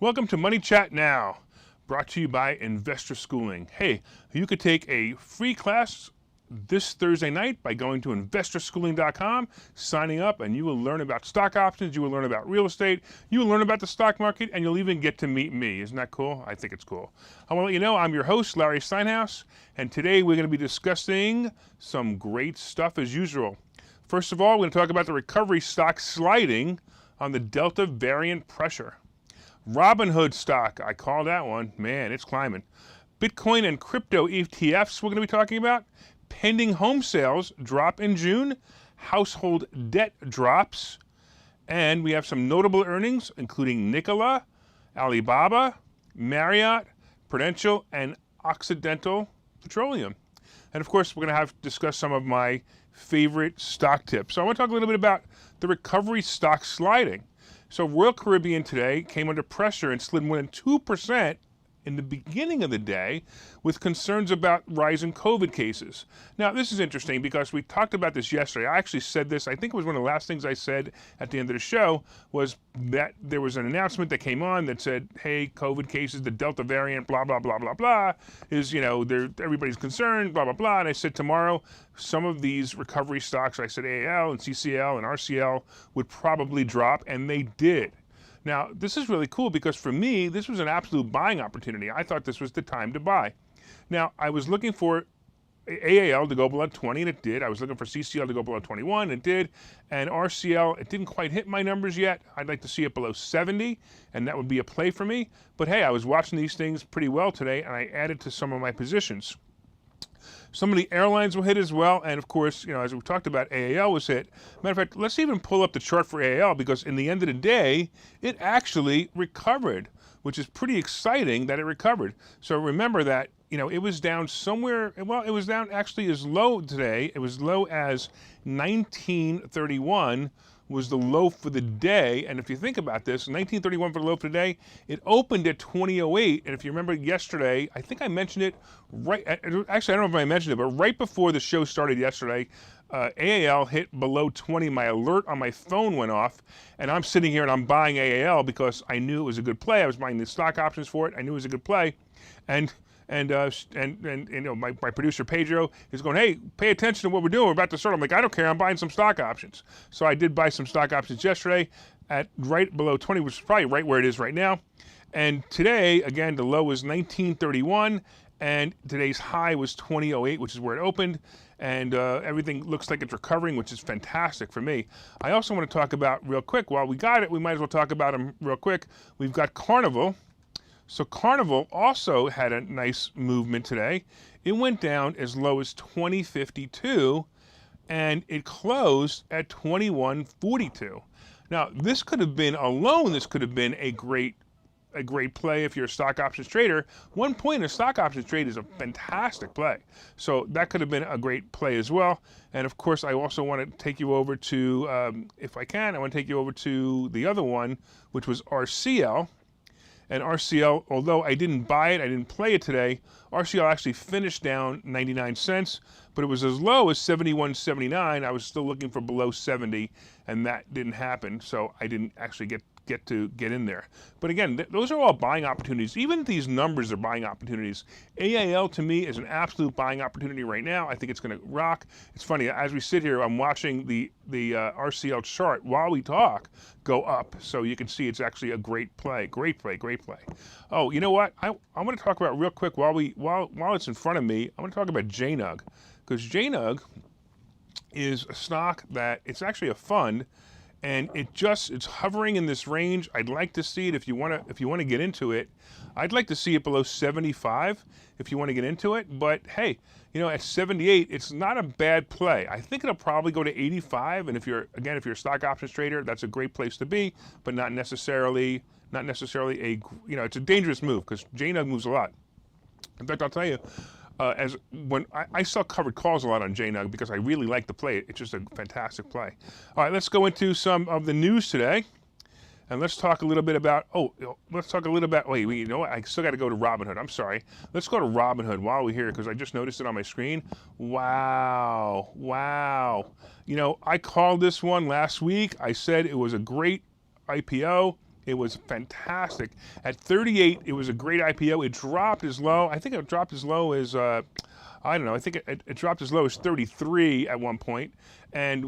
Welcome to Money Chat Now, brought to you by Investor Schooling. Hey, you could take a free class this Thursday night by going to investorschooling.com, signing up, and you will learn about stock options, you will learn about real estate, you will learn about the stock market, and you'll even get to meet me. Isn't that cool? I think it's cool. I want to let you know I'm your host, Larry Steinhouse, and today we're going to be discussing some great stuff as usual. First of all, we're going to talk about the recovery stock sliding on the Delta variant pressure. Robinhood stock, I call that one. Man, it's climbing. Bitcoin and crypto ETFs we're going to be talking about. Pending home sales drop in June. Household debt drops. And we have some notable earnings, including Nikola, Alibaba, Marriott, Prudential, and Occidental Petroleum. And of course, we're going to discuss some of my favorite stock tips. So I want to talk a little bit about the recovery stock sliding. So Royal Caribbean today came under pressure and slid more than 2% in the beginning of the day with concerns about rising COVID cases. Now, this is interesting because we talked about this yesterday. I actually said this, I think it was one of the last things I said at the end of the show, was that there was an announcement that came on that said, hey, COVID cases, the Delta variant, blah, blah, blah, blah, blah, is, everybody's concerned, blah, blah, blah. And I said tomorrow, some of these recovery stocks, I said AAL and CCL and RCL would probably drop, and they did. Now, this is really cool because for me, this was an absolute buying opportunity. I thought this was the time to buy. Now, I was looking for AAL to go below 20, and it did. I was looking for CCL to go below 21, and it did. And RCL, it didn't quite hit my numbers yet. I'd like to see it below 70, and that would be a play for me. But hey, I was watching these things pretty well today, and I added to some of my positions. Some of the airlines were hit as well, and of course, as we talked about, AAL was hit. Matter of fact, let's even pull up the chart for AAL because in the end of the day, it actually recovered, which is pretty exciting that it recovered. So remember that, it was down somewhere, well, it was down actually as low today. It was low as 1931 was the low for the day. And if you think about this, 1931 for the low for the day, it opened at 2008. And if you remember yesterday, I think I mentioned it actually, I don't know if I mentioned it, but right before the show started yesterday, AAL hit below 20. My alert on my phone went off, and I'm sitting here and I'm buying AAL because I knew it was a good play. I was buying the stock options for it. I knew it was a good play. And my producer Pedro is going, hey, pay attention to what we're doing. We're about to start. I'm like, I don't care. I'm buying some stock options. So I did buy some stock options yesterday at right below 20, which is probably right where it is right now. And today, again, the low was 1931, and today's high was 2008, which is where it opened. And everything looks like it's recovering, which is fantastic for me. I also want to talk about real quick, while we got it, we might as well talk about them real quick. We've got Carnival. So Carnival also had a nice movement today. It went down as low as 2052, and it closed at 2142. Now, this could have been a great play if you're a stock options trader. 1 point in a stock options trade is a fantastic play. So that could have been a great play as well. And of course, I also want to take you over to, if I can, I want to take you over to the other one, which was RCL. And RCL, although I didn't buy it, I didn't play it today, RCL actually finished down 99 cents, but it was as low as 71.79. I was still looking for below 70, and that didn't happen, so I didn't actually get in there. But again, those are all buying opportunities. Even these numbers are buying opportunities. AAL to me is an absolute buying opportunity right now. I think it's going to rock. It's funny, as we sit here, I'm watching the RCL chart while we talk go up. So you can see it's actually a great play. Great play. Oh, you know what? I want to talk about real quick while it's in front of me, I want to talk about JNUG, because JNUG is a stock that it's actually a fund, and it's hovering in this range. I'd like to see it if you want to get into it. I'd like to see it below 75 if you want to get into it. But hey, at 78, it's not a bad play. I think it'll probably go to 85. And if you're a stock options trader, that's a great place to be, but not necessarily it's a dangerous move because JNUG moves a lot. In fact, I'll tell you, when I sell covered calls a lot on JNUG because I really like the play. It's just a fantastic play. All right, let's go into some of the news today. And let's talk a little bit about, wait, you know what? I still got to go to Robinhood. I'm sorry. Let's go to Robinhood while we're here because I just noticed it on my screen. Wow. I called this one last week. I said it was a great IPO. It was fantastic. At 38, it was a great IPO. It dropped as low. I think it dropped as low as I don't know. I think it dropped as low as 33 at one point, and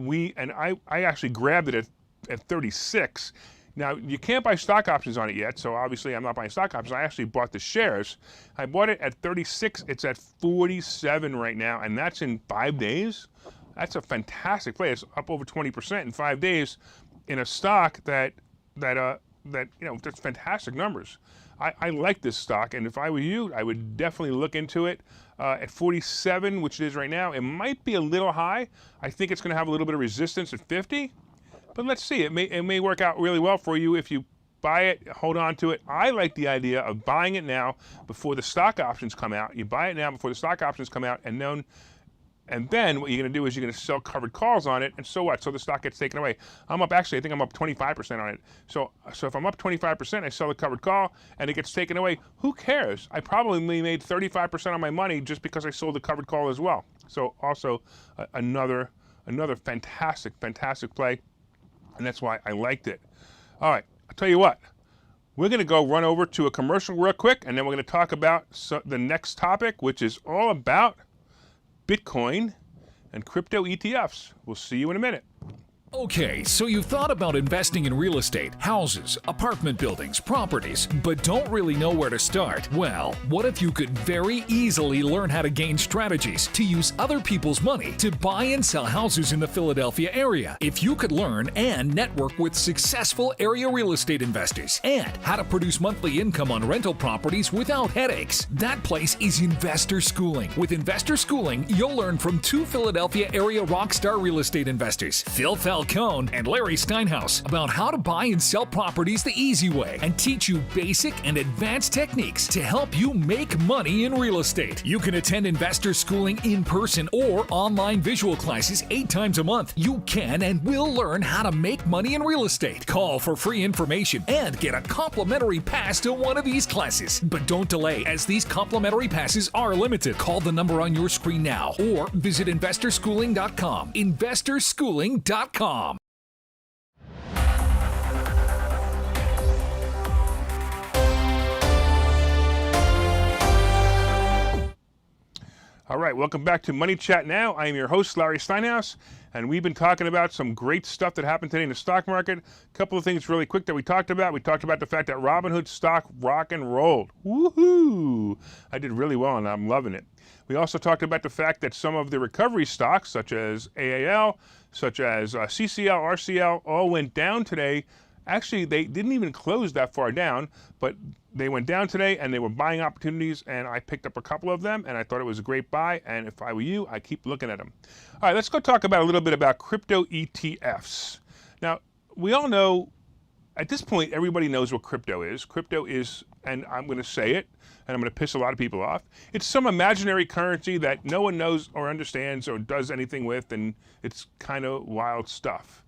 I actually grabbed it at 36. Now, you can't buy stock options on it yet, so obviously I'm not buying stock options. I actually bought the shares. I bought it at 36. It's at 47 right now, and that's in 5 days. That's a fantastic play. It's up over 20% in 5 days in a stock that that's fantastic numbers. I like this stock, and if I were you, I would definitely look into it. At 47, which it is right now, it might be a little high. I think it's going to have a little bit of resistance at 50. But let's see, it may work out really well for you if you buy it, hold on to it. I like the idea of buying it now before the stock options come out. You buy it now before the stock options come out, and then what you're going to do is you're going to sell covered calls on it, and so what? So the stock gets taken away. I think I'm up 25% on it. So if I'm up 25%, I sell the covered call, and it gets taken away. Who cares? I probably made 35% on my money just because I sold the covered call as well. So also another fantastic play. And that's why I liked it. All right, I'll tell you what. We're going to go run over to a commercial real quick, and then we're going to talk about the next topic, which is all about Bitcoin and crypto ETFs. We'll see you in a minute. Okay, so you've thought about investing in real estate, houses, apartment buildings, properties, but don't really know where to start? Well, what if you could very easily learn how to gain strategies to use other people's money to buy and sell houses in the Philadelphia area? If you could learn and network with successful area real estate investors and how to produce monthly income on rental properties without headaches, that place is Investor Schooling. With Investor Schooling, you'll learn from two Philadelphia area rockstar real estate investors, Phil Falcone and Larry Steinhouse, about how to buy and sell properties the easy way and teach you basic and advanced techniques to help you make money in real estate. You can attend Investor Schooling in person or online visual classes 8 times a month. You can and will learn how to make money in real estate. Call for free information and get a complimentary pass to one of these classes. But don't delay, as these complimentary passes are limited. Call the number on your screen now or visit investorschooling.com. investorschooling.com. All right, welcome back to Money Chat Now. I am your host, Larry Steinhouse, and we've been talking about some great stuff that happened today in the stock market. A couple of things really quick that we talked about. We talked about the fact that Robinhood stock rock and rolled. Woohoo! I did really well, and I'm loving it. We also talked about the fact that some of the recovery stocks, such as AAL, such as CCL, RCL, all went down today. Actually, they didn't even close that far down, but they went down today and they were buying opportunities, and I picked up a couple of them, and I thought it was a great buy, and if I were you, I keep looking at them. All right, let's go talk about a little bit about crypto ETFs. Now, we all know, at this point, everybody knows what crypto is. Crypto is, and I'm going to say it, and I'm going to piss a lot of people off, it's some imaginary currency that no one knows or understands or does anything with, and it's kind of wild stuff.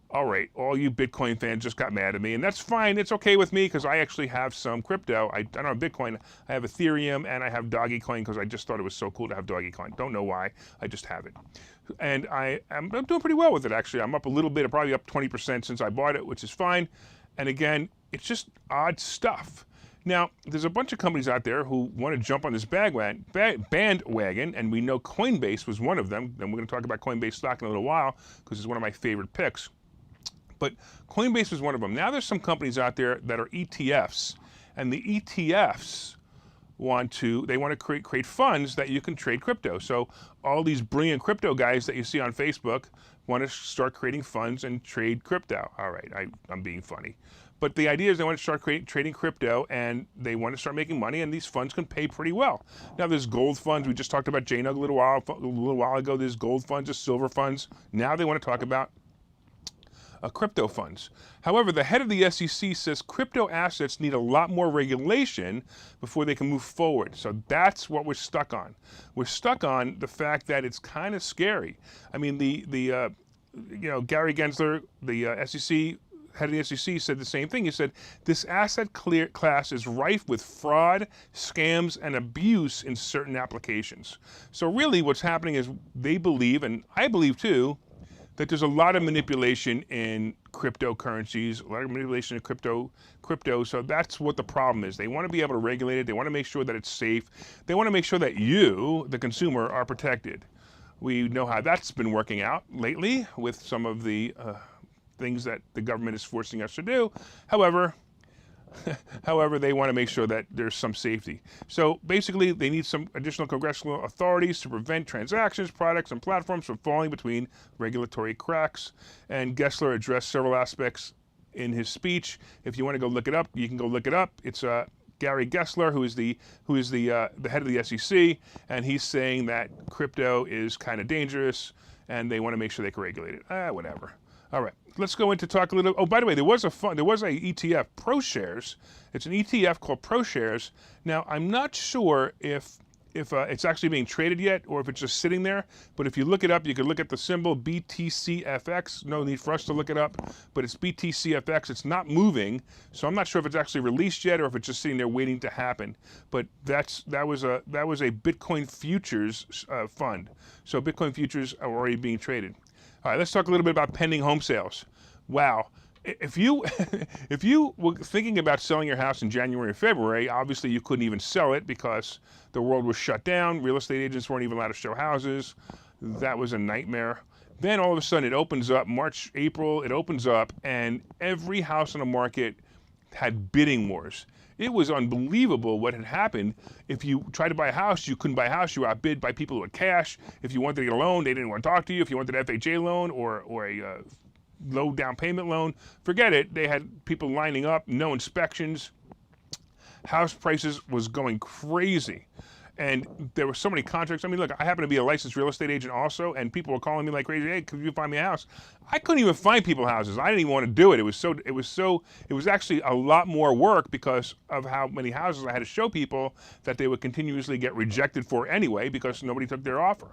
All right, all you Bitcoin fans just got mad at me, and that's fine. It's okay with me because I actually have some crypto. I don't have Bitcoin. I have Ethereum, and I have Dogecoin because I just thought it was so cool to have Dogecoin. Don't know why. I just have it. And I'm doing pretty well with it, actually. I'm up a little bit. I'm probably up 20% since I bought it, which is fine. And again, it's just odd stuff. Now, there's a bunch of companies out there who want to jump on this bandwagon, and we know Coinbase was one of them. And we're going to talk about Coinbase stock in a little while because it's one of my favorite picks. But Coinbase was one of them. Now there's some companies out there that are ETFs, and the ETFs want to create funds that you can trade crypto. So all these brilliant crypto guys that you see on Facebook want to start creating funds and trade crypto. All right, I'm being funny. But the idea is they want to start trading crypto, and they want to start making money, and these funds can pay pretty well. Now there's gold funds. We just talked about JNUG a little while ago. There's gold funds, there's silver funds. Now they want to talk about crypto funds. However, the head of the SEC says crypto assets need a lot more regulation before they can move forward. So that's what we're stuck on. We're stuck on the fact that it's kind of scary. I mean, Gary Gensler, the SEC head of the SEC, said the same thing. He said this asset class is rife with fraud, scams, and abuse in certain applications. So really, what's happening is they believe, and I believe too, that there's a lot of manipulation in cryptocurrencies, a lot of manipulation of crypto. So that's what the problem is. They want to be able to regulate it. They want to make sure that it's safe. They want to make sure that you, the consumer, are protected. We know how that's been working out lately with some of the things that the government is forcing us to do. However, they want to make sure that there's some safety. So basically, they need some additional congressional authorities to prevent transactions, products, and platforms from falling between regulatory cracks. And Gessler addressed several aspects in his speech. If you want to go look it up, you can go look it up. It's Gary Gessler, who is the head of the SEC, and he's saying that crypto is kind of dangerous, and they want to make sure they can regulate it. Whatever. All right, let's go into talk a little. Oh, by the way, there was a ETF, ProShares. It's an ETF called ProShares. Now, I'm not sure if it's actually being traded yet or if it's just sitting there. But if you look it up, you can look at the symbol BTCFX. No need for us to look it up, but it's BTCFX. It's not moving, so I'm not sure if it's actually released yet or if it's just sitting there waiting to happen. But that was a Bitcoin futures fund. So Bitcoin futures are already being traded. All right, let's talk a little bit about pending home sales. Wow. If you were thinking about selling your house in January or February, obviously you couldn't even sell it because the world was shut down. Real estate agents weren't even allowed to show houses. That was a nightmare. Then all of a sudden it opens up, March, April, it opens up, and every house on the market had bidding wars. It was unbelievable what had happened. If you tried to buy a house, you couldn't buy a house. You were outbid by people who had cash. If you wanted to get a loan, they didn't want to talk to you. If you wanted an FHA loan or a low down payment loan, forget it. They had people lining up, no inspections. House prices was going crazy. And there were so many contracts. I mean, look, I happen to be a licensed real estate agent also, and people were calling me like crazy. Hey, could you find me a house? I couldn't even find people houses. I didn't even want to do it. It was actually a lot more work because of how many houses I had to show people that they would continuously get rejected for anyway because nobody took their offer.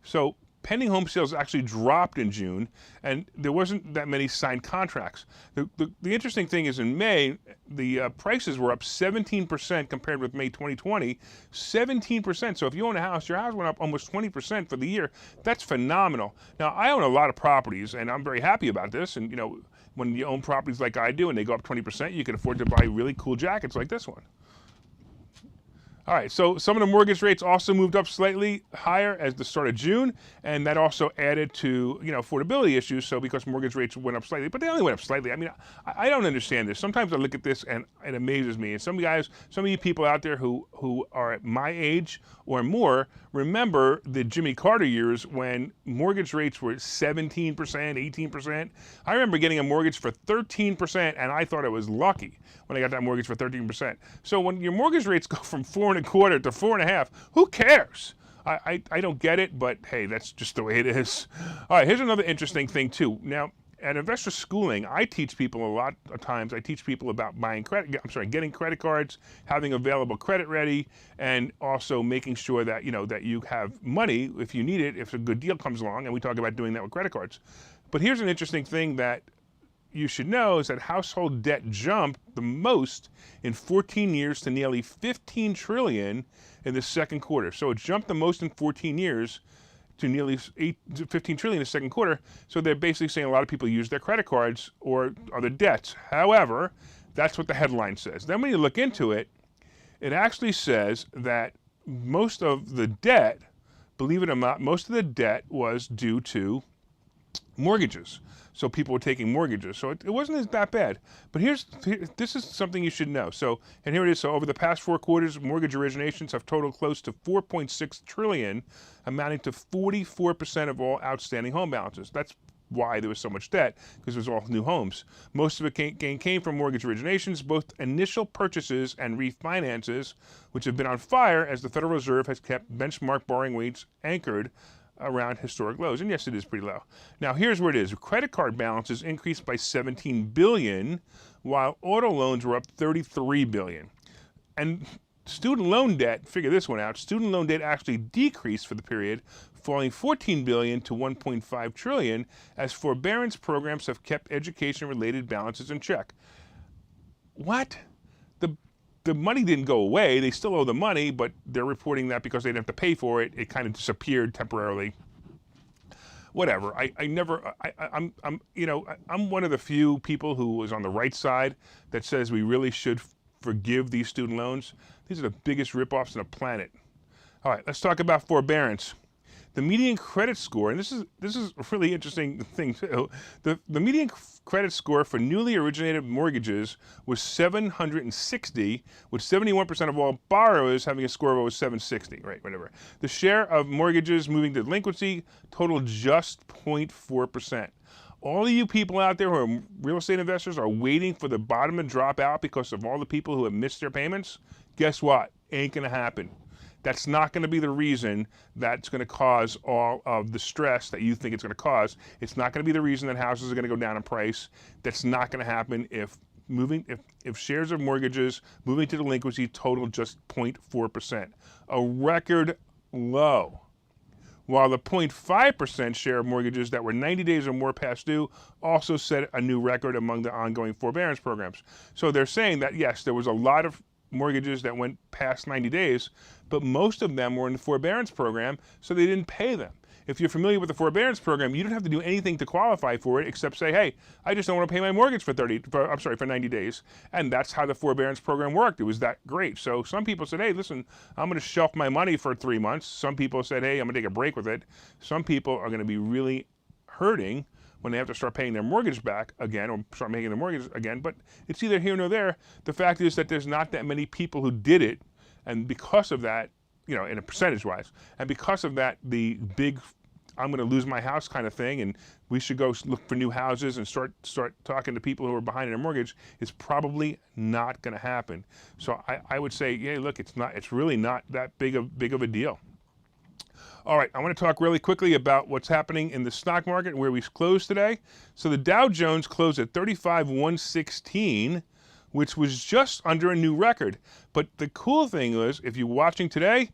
So pending home sales actually dropped in June, and there wasn't that many signed contracts. The interesting thing is in May, the prices were up 17% compared with May 2020, 17%. So if you own a house, your house went up almost 20% for the year. That's phenomenal. Now, I own a lot of properties, and I'm very happy about this. And, you know, when you own properties like I do and they go up 20%, you can afford to buy really cool jackets like this one. All right, so some of the mortgage rates also moved up slightly higher as the start of June, and that also added to, you know, affordability issues. So because mortgage rates went up slightly, but they only went up slightly. I mean, I don't understand this. Sometimes I look at this and it amazes me. And some of you people out there who are at my age or more remember the Jimmy Carter years when mortgage rates were 17%, 18%. I remember getting a mortgage for 13%, and I thought I was lucky when I got that mortgage for 13%. So when your mortgage rates go from 4.25 to 4.5, who cares? I don't get it, but hey, that's just the way it is. All right, here's another interesting thing too. Now, at Investor Schooling, I teach people a lot of times. I teach people about getting credit cards, having available credit ready, and also making sure that that you have money if you need it, if a good deal comes along. And we talk about doing that with credit cards. But here's an interesting thing that you should know is that household debt jumped the most in 14 years to nearly 15 trillion in the second quarter. So it jumped the most in 14 years to nearly 15 trillion in the second quarter. So they're basically saying a lot of people use their credit cards or other debts. However, that's what the headline says. Then when you look into it, it actually says that most of the debt, believe it or not, most of the debt was due to mortgages. So people were taking mortgages. So it wasn't that bad. But this is something you should know. And here it is. So over the past 4 quarters, mortgage originations have totaled close to 4.6 trillion, amounting to 44% of all outstanding home balances. That's why there was so much debt, because it was all new homes. Most of it came from mortgage originations, both initial purchases and refinances, which have been on fire as the Federal Reserve has kept benchmark borrowing rates anchored around historic lows. And yes, it is pretty low. Now, here's where it is. Credit card balances increased by 17 billion, while auto loans were up 33 billion. And student loan debt, figure this one out, student loan debt actually decreased for the period, falling 14 billion to 1.5 trillion, as forbearance programs have kept education-related balances in check. What? The money didn't go away. They still owe the money, but they're reporting that because they didn't have to pay for it, it kind of disappeared temporarily. whatever. I'm one of the few people who is on the right side that says we really should forgive these student loans. These are the biggest ripoffs on the planet. All right, let's talk about forbearance. The median credit score, and this is a really interesting thing too. The median credit score for newly originated mortgages was 760, with 71% of all borrowers having a score of over 760, right, whatever. The share of mortgages moving to delinquency totaled just 0.4%. All of you people out there who are real estate investors are waiting for the bottom to drop out because of all the people who have missed their payments. Guess what? Ain't gonna happen. That's not going to be the reason that's going to cause all of the stress that you think it's going to cause. It's not going to be the reason that houses are going to go down in price. That's not going to happen if shares of mortgages moving to delinquency total just 0.4%, a record low. While the 0.5% share of mortgages that were 90 days or more past due also set a new record among the ongoing forbearance programs. So they're saying that, yes, there was a lot of mortgages that went past 90 days, but most of them were in the forbearance program, so they didn't pay them. If you're familiar with the forbearance program, you don't have to do anything to qualify for it except say, hey, I just don't want to pay my mortgage for 90 days. And that's how the forbearance program worked. It was that great. So some people said, hey, listen, I'm going to shelf my money for 3 months. Some people said, hey, I'm going to take a break with it. Some people are going to be really hurting when they have to start paying their mortgage back again or start making their mortgage again. But it's either here nor there. The fact is that there's not that many people who did it. And because of that, in a percentage-wise, and because of that, the big I'm going to lose my house kind of thing, and we should go look for new houses and start talking to people who are behind in their mortgage is probably not going to happen. So I would say, yeah, look, it's really not that big of a deal. All right, I want to talk really quickly about what's happening in the stock market, where we closed today. So the Dow Jones closed at 35,116, which was just under a new record. But the cool thing was, if you're watching today,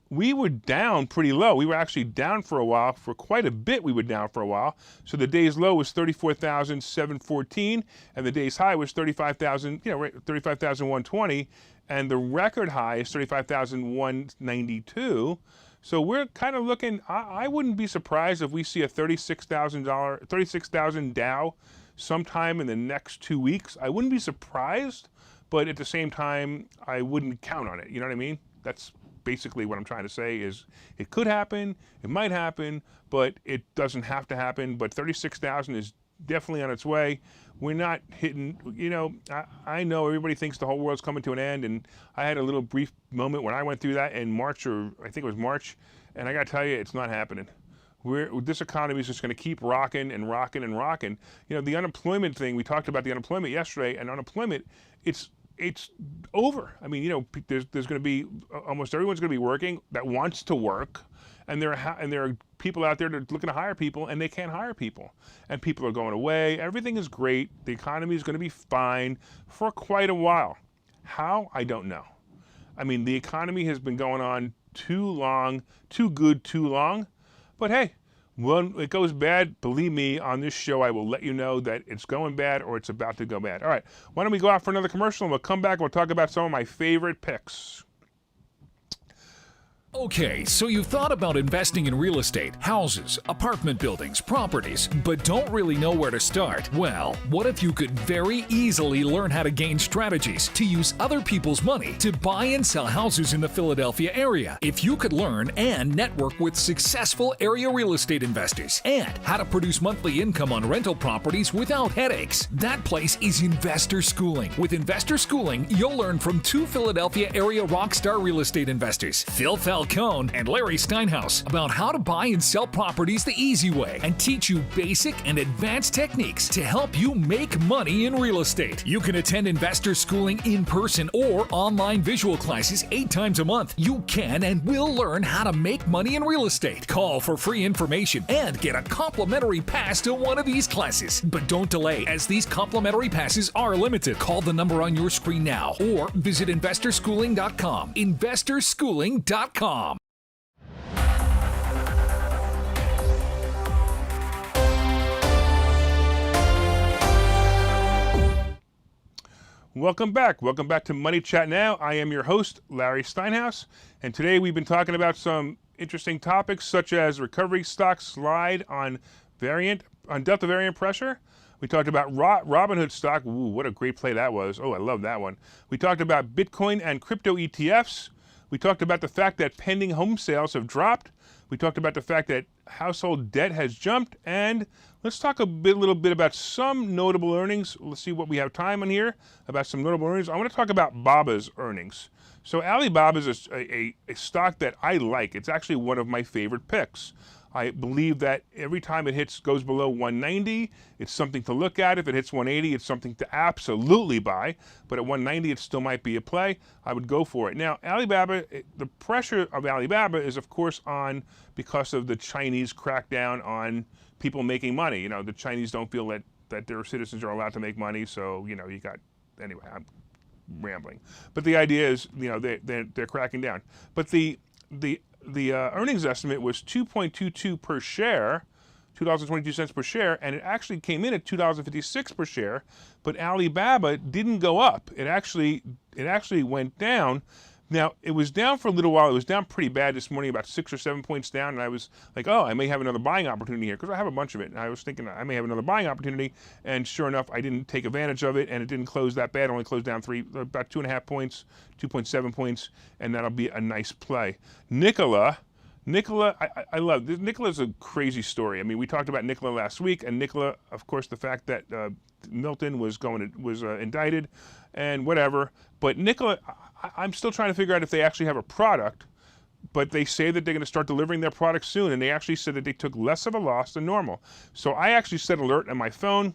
we were down pretty low. We were actually down for a while, for quite a bit we were down for a while. So the day's low was 34,714, and the day's high was 35,120, and the record high is 35,192. So we're kind of looking, I wouldn't be surprised if we see a $36,000 Dow sometime in the next 2 weeks. I wouldn't be surprised, but at the same time, I wouldn't count on it. You know what I mean? That's basically what I'm trying to say is it could happen, it might happen, but it doesn't have to happen. But 36,000 is definitely on its way. We're not hitting, I know everybody thinks the whole world's coming to an end, and I had a little brief moment when I went through that in March, or I think it was March, and I got to tell you, it's not happening. This economy is just going to keep rocking and rocking and rocking. The unemployment thing, we talked about the unemployment yesterday, and unemployment, it's over. I mean, there's going to be, almost everyone's going to be working that wants to work, and there are people out there that are looking to hire people, and they can't hire people. And people are going away. Everything is great. The economy is going to be fine for quite a while. How? I don't know. I mean, the economy has been going on too long, too good, too long. But hey, when it goes bad, believe me, on this show, I will let you know that it's going bad or it's about to go bad. All right, why don't we go out for another commercial, and we'll come back and we'll talk about some of my favorite picks. Okay, so you've thought about investing in real estate, houses, apartment buildings, properties, but don't really know where to start? Well, what if you could very easily learn how to gain strategies to use other people's money to buy and sell houses in the Philadelphia area? If you could learn and network with successful area real estate investors and how to produce monthly income on rental properties without headaches, that place is Investor Schooling. With Investor Schooling, you'll learn from two Philadelphia area rockstar real estate investors, Phil Falcone and Larry Steinhouse, about how to buy and sell properties the easy way and teach you basic and advanced techniques to help you make money in real estate. You can attend Investor Schooling in person or online visual classes 8 times a month. You can and will learn how to make money in real estate. Call for free information and get a complimentary pass to one of these classes. But don't delay, as these complimentary passes are limited. Call the number on your screen now or visit investorschooling.com. investorschooling.com. Welcome back. Welcome back to Money Chat Now. I am your host, Larry Steinhouse, and today we've been talking about some interesting topics such as recovery stock slide on Delta variant pressure. We talked about Robinhood stock. Ooh, what a great play that was. Oh, I love that one. We talked about Bitcoin and crypto ETFs. We talked about the fact that pending home sales have dropped. We talked about the fact that household debt has jumped. And let's talk a little bit about some notable earnings. Let's see what we have time on here about some notable earnings. I want to talk about Baba's earnings. So Alibaba is a stock that I like. It's actually one of my favorite picks. I believe that every time it goes below 190, it's something to look at. If it hits 180, it's something to absolutely buy. But at 190, it still might be a play. I would go for it. Now, Alibaba, the pressure of Alibaba is, of course, on because of the Chinese crackdown on people making money. You know, the Chinese don't feel that their citizens are allowed to make money. So, you know, anyway, I'm rambling. But the idea is, you know, they're cracking down. But the earnings estimate was $2.22 per share, $2.22 per share, and it actually came in at $2.56 per share. But Alibaba didn't go up. It actually went down. Now, it was down for a little while. It was down pretty bad this morning, about 6 or 7 points down, and I was like, oh, I may have another buying opportunity here, because I have a bunch of it, and I was thinking I may have another buying opportunity, and sure enough, I didn't take advantage of it, and it didn't close that bad. It only closed down about 2.5 points, 2.7 points, and that'll be a nice play. Nikola, I love this. Nikola's a crazy story. I mean, we talked about Nikola last week, and Nikola, of course, the fact that Milton was indicted, and whatever. But Nikola, I'm still trying to figure out if they actually have a product. But they say that they're going to start delivering their product soon, and they actually said that they took less of a loss than normal. So I actually set alert on my phone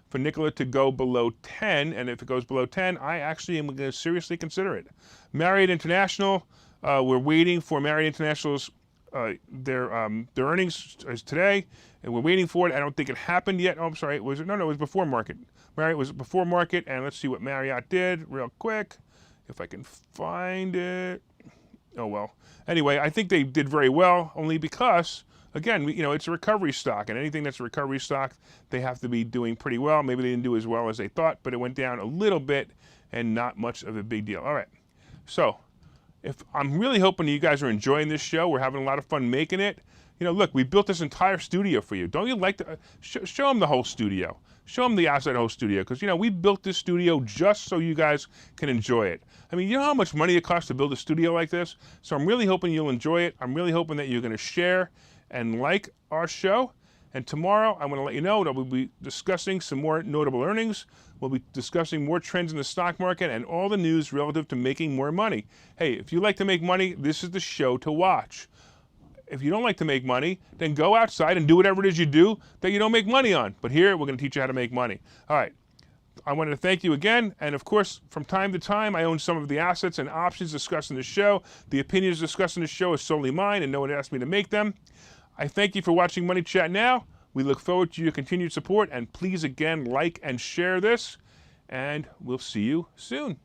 for Nikola to go below 10, and if it goes below 10, I actually am going to seriously consider it. Marriott International, we're waiting for Marriott International's their earnings is today, and we're waiting for it. I don't think it happened yet. Oh, I'm sorry. It was before market. Marriott was before market, and let's see what Marriott did real quick, if I can find it. Oh well. Anyway, I think they did very well, only because, again, it's a recovery stock, and anything that's a recovery stock, they have to be doing pretty well. Maybe they didn't do as well as they thought, but it went down a little bit, and not much of a big deal. All right. So, I'm really hoping you guys are enjoying this show. We're having a lot of fun making it. Look, we built this entire studio for you. Don't you like to show them the whole studio? Show them the outside whole studio, because we built this studio just so you guys can enjoy it. I mean, you know how much money it costs to build a studio like this? So I'm really hoping you'll enjoy it. I'm really hoping that you're going to share and like our show. And tomorrow, I'm going to let you know that we'll be discussing some more notable earnings. We'll be discussing more trends in the stock market and all the news relative to making more money. Hey, if you like to make money, this is the show to watch. If you don't like to make money, then go outside and do whatever it is you do that you don't make money on. But here, we're going to teach you how to make money. All right. I wanted to thank you again. And of course, from time to time, I own some of the assets and options discussed in the show. The opinions discussed in the show is solely mine, and no one asked me to make them. I thank you for watching Money Chat Now. We look forward to your continued support, and please again like and share this, and we'll see you soon.